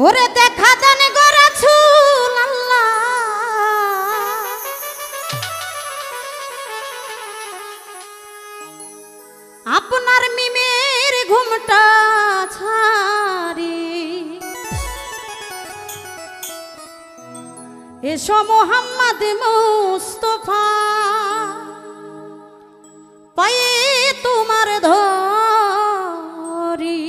ওরে দেখা দেন গো রাসূল আল্লাহ, আপনার মিমের ঘুমটা ছাড়ি এসো মোহাম্মদ মুস্তাফা পায়ে তোমার ধরি।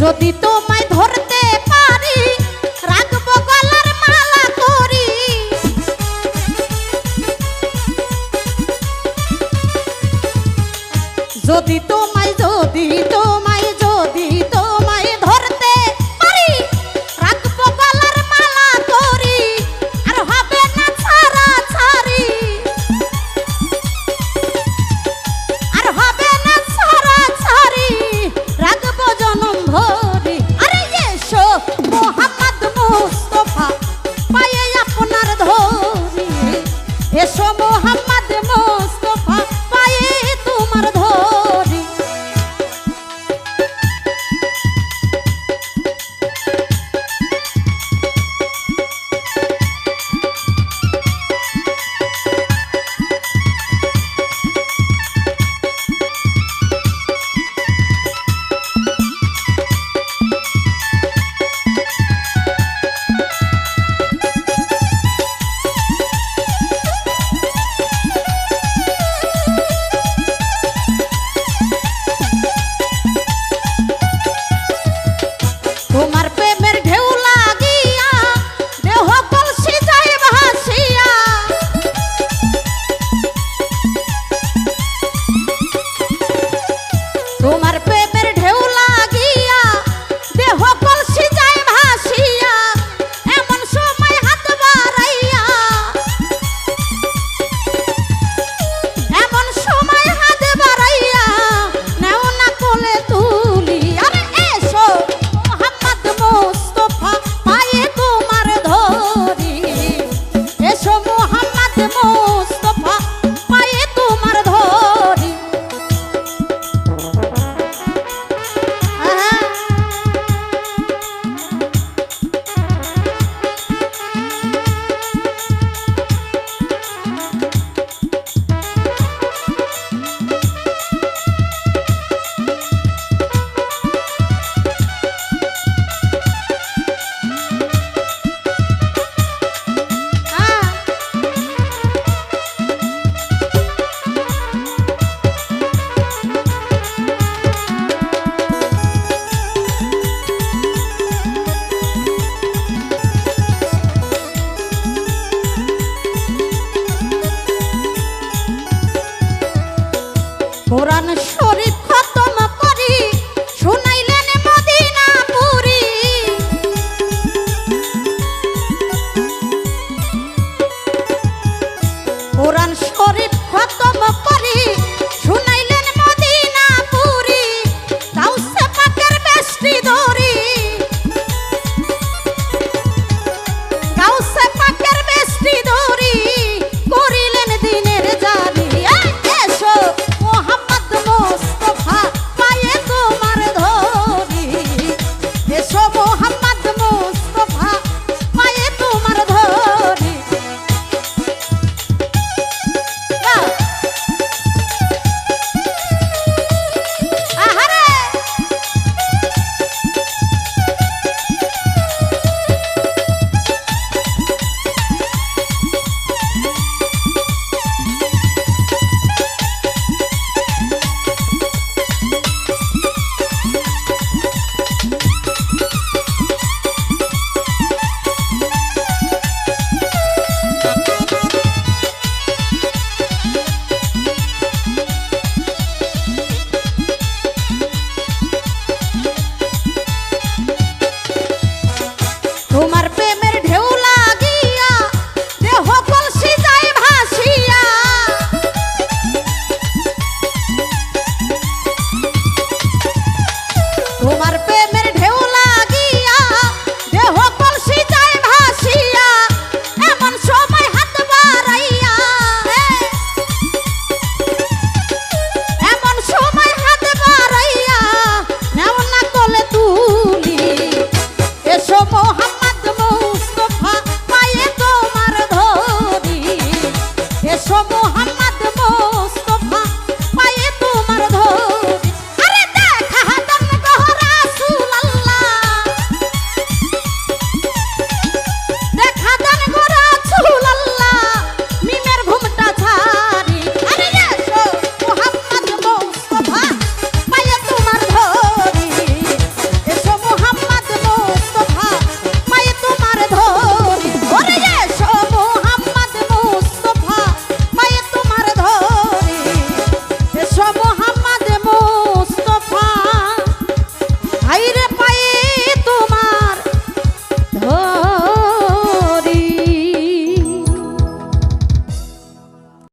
যদি তোমায় ধরতে পারি রাখবো গলার মালা করি, যদি তোমায় ধরতে পারি রাখবো গলার মালা করি, আর হবে না ছাড়া ছাড়ি, আর হবে না ছাড়া ছাড়ি, রাখবো জনম ভরি। আরে এসো মোহাম্মদ মুস্তাফা পায়ে আপনার ধরি, এসো মোহাম্মদ মুস্তাফা পায়ে তোমার ধরি। তোমার প্রেমের ঢেউ লাগিয়া দেহ কলসি যায় ভাসিয়া, তোমার প্রেমের ঢেউ লাগিয়া দেহ কলসি যায় ভাসিয়া, এমন সময় হাত বাড়াইয়া, এমন সময় হাত বাড়াইয়া নেও না কোলে তুলি। আরে এসো মোহাম্মদ মুস্তাফা পায়ে তোমার ধরি, এসো মোহাম্মদ মুস্তাফা পায়ে তোমার ধরি। কোরআন শরীফ